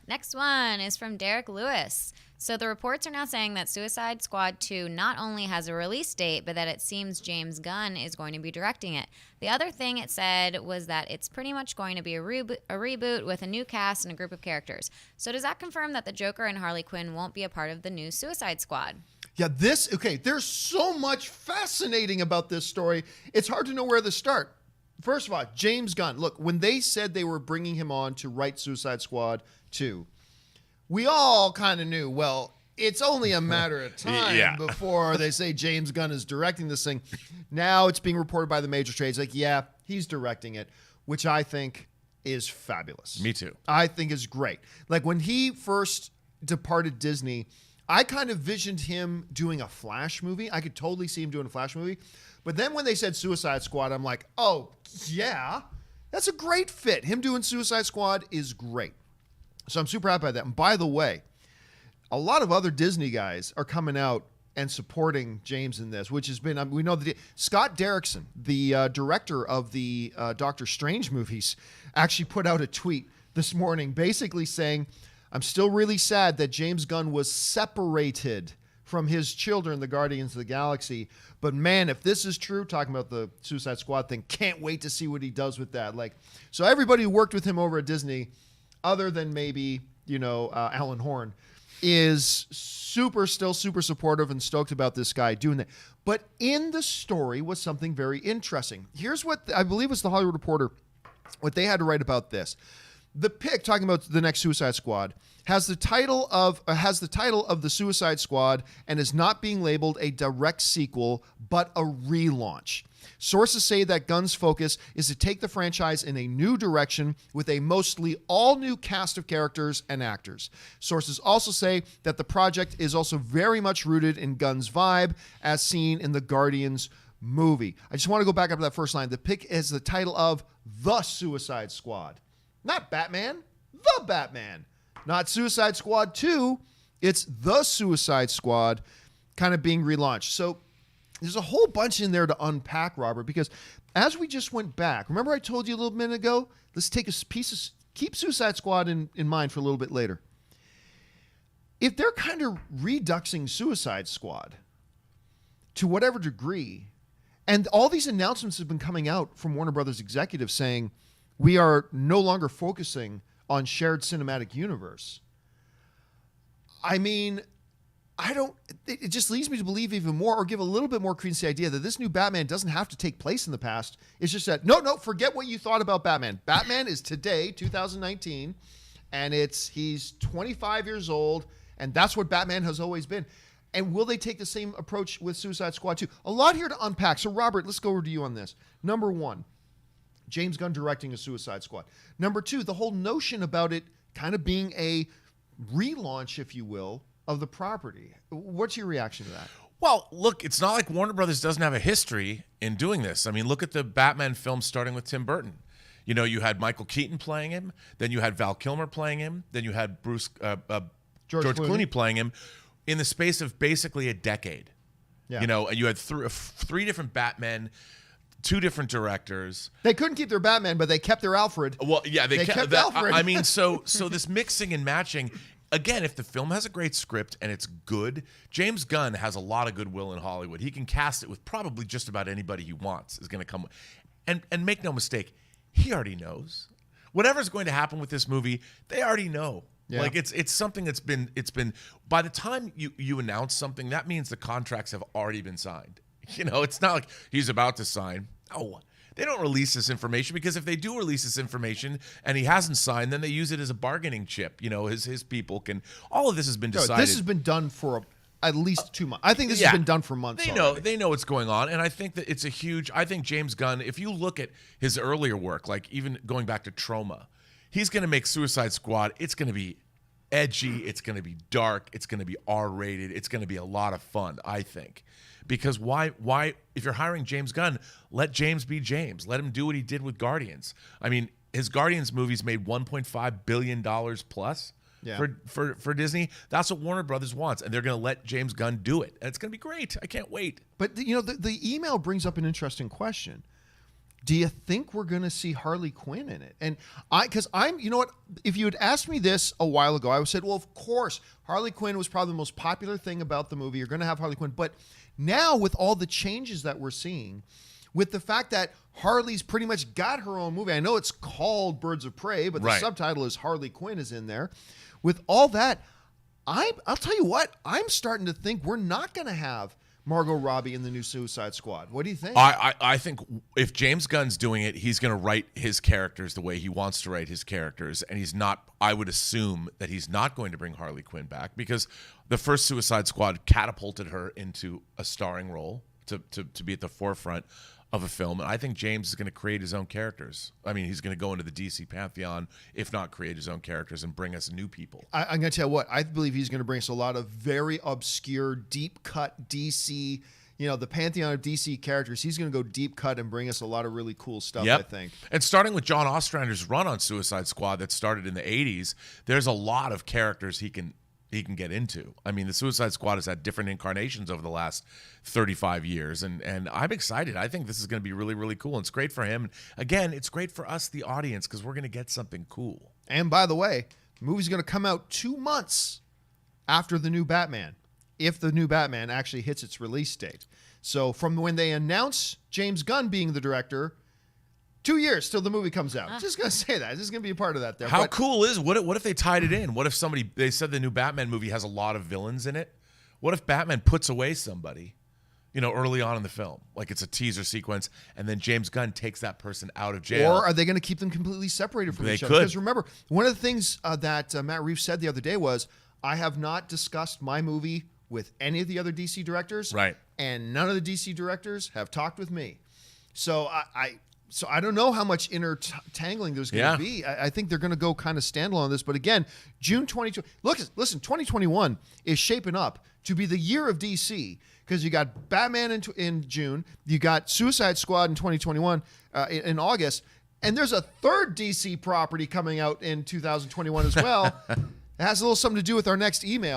Next one is from Derick Lewis. So the reports are now saying that Suicide Squad 2 not only has a release date, but that it seems James Gunn is going to be directing it. The other thing it said was that it's pretty much going to be a reboot with a new cast and a group of characters. So does that confirm that the Joker and Harley Quinn won't be a part of the new Suicide Squad? Yeah, there's so much fascinating about this story. It's hard to know where to start. First of all, James Gunn. Look, when they said they were bringing him on to write Suicide Squad 2, we all kind of knew, well, it's only a matter of time before they say James Gunn is directing this thing. Now it's being reported by the major trades like, yeah, he's directing it, which I think is fabulous. Me too. I think is great. Like when he first departed Disney, I kind of visioned him doing a Flash movie. I could totally see him doing a Flash movie. But then when they said Suicide Squad, I'm like, oh, yeah, that's a great fit. Him doing Suicide Squad is great. So I'm super happy about that. And by the way, a lot of other Disney guys are coming out and supporting James in this, which has been, we know that Scott Derrickson, the director of the Doctor Strange movies, actually put out a tweet this morning basically saying, I'm still really sad that James Gunn was separated from his children, the Guardians of the Galaxy. But man, if this is true, talking about the Suicide Squad thing, can't wait to see what he does with that. Like, so everybody who worked with him over at Disney, other than maybe, Alan Horn, is still super supportive and stoked about this guy doing that. But in the story was something very interesting. Here's what I believe was the Hollywood Reporter, what they had to write about this. The pick, talking about the next Suicide Squad, has the title of the Suicide Squad and is not being labeled a direct sequel, but a relaunch. Sources say that Gunn's focus is to take the franchise in a new direction with a mostly all-new cast of characters and actors. Sources also say that the project is also very much rooted in Gunn's vibe, as seen in the Guardians movie. I just want to go back up to that first line. The pick is the title of The Suicide Squad. Not Batman, The Batman. Not Suicide Squad 2. It's The Suicide Squad kind of being relaunched. So there's a whole bunch in there to unpack, Robert, because as we just went back, remember I told you a little minute ago, let's take a piece of, keep Suicide Squad in mind for a little bit later. If they're kind of reduxing Suicide Squad to whatever degree, and all these announcements have been coming out from Warner Brothers executives saying, we are no longer focusing on shared cinematic universe. I mean, it just leads me to believe even more or give a little bit more credence to the idea that this new Batman doesn't have to take place in the past. It's just that, no, forget what you thought about Batman. Batman is today, 2019, and he's 25 years old, and that's what Batman has always been. And will they take the same approach with Suicide Squad 2? A lot here to unpack. So, Robert, let's go over to you on this. Number one, James Gunn directing a Suicide Squad. Number two, the whole notion about it kind of being a relaunch, if you will, of the property. What's your reaction to that? Well, look, it's not like Warner Brothers doesn't have a history in doing this. I mean, look at the Batman films starting with Tim Burton. You know, you had Michael Keaton playing him, then you had Val Kilmer playing him, then you had George Clooney playing him in the space of basically a decade. Yeah. You know, and you had three different Batmen, two different directors. They couldn't keep their Batman, but they kept their Alfred. Well, yeah, they kept Alfred. I mean, so this mixing and matching. Again, if the film has a great script and it's good, James Gunn has a lot of goodwill in Hollywood. He can cast it with probably just about anybody he wants is going to come. And make no mistake, he already knows. Whatever's going to happen with this movie, they already know. Yeah. Like it's something that's been by the time you announce something, that means the contracts have already been signed. You know, it's not like he's about to sign. No. They don't release this information because if they do release this information and he hasn't signed, then they use it as a bargaining chip. You know, his people can. All of this has been decided. This has been done for at least 2 months. I think this has been done for months. They know what's going on, and I think that it's a huge. I think James Gunn, if you look at his earlier work, like even going back to Troma, he's going to make Suicide Squad. It's going to be edgy. It's going to be dark. It's going to be R-rated. It's going to be a lot of fun, I think. Because why? If you're hiring James Gunn, let James be James. Let him do what he did with Guardians. I mean, his Guardians movies made $1.5 billion plus for Disney. That's what Warner Brothers wants, and they're going to let James Gunn do it. And it's going to be great. I can't wait. But you know, the email brings up an interesting question. do you think we're going to see Harley Quinn in it? And you know what? If you had asked me this a while ago, I would have said, well, of course, Harley Quinn was probably the most popular thing about the movie. You're going to have Harley Quinn. But now with all the changes that we're seeing, with the fact that Harley's pretty much got her own movie. I know it's called Birds of Prey, but the subtitle is Harley Quinn is in there. With all that, I'll tell you what, I'm starting to think we're not going to have Margot Robbie in the new Suicide Squad. What do you think? I think if James Gunn's doing it, he's going to write his characters the way he wants to write his characters. And he's not, I would assume that he's not going to bring Harley Quinn back because the first Suicide Squad catapulted her into a starring role to be at the forefront of a film. And I think James is going to create his own characters. I mean, he's going to go into the DC pantheon, if not create his own characters and bring us new people. I'm going to tell you what, I believe he's going to bring us a lot of very obscure, deep cut DC, the pantheon of DC characters. He's going to go deep cut and bring us a lot of really cool stuff, I think. And starting with John Ostrander's run on Suicide Squad that started in the 80s, there's a lot of characters he can get into. I mean, the Suicide Squad has had different incarnations over the last 35 years, and I'm excited. I think this is going to be really, really cool. And it's great for him. Again, it's great for us, the audience, because we're going to get something cool. And by the way, the movie's going to come out 2 months after the new Batman, if the new Batman actually hits its release date. So from when they announce James Gunn being the director, 2 years till the movie comes out. Just gonna say that. Just gonna be a part of that there. How cool is what if they tied it in? What if they said the new Batman movie has a lot of villains in it? What if Batman puts away somebody, early on in the film? Like it's a teaser sequence, and then James Gunn takes that person out of jail. Or are they gonna keep them completely separated from each other? Because remember, one of the things that Matt Reeves said the other day was, I have not discussed my movie with any of the other DC directors. Right. And none of the DC directors have talked with me. So I don't know how much intertangling there's going to be. I think they're going to go kind of standalone on this. But again, June 2020. Listen, 2021 is shaping up to be the year of DC because you got Batman in June, you got Suicide Squad in 2021 in August, and there's a third DC property coming out in 2021 as well. It has a little something to do with our next email.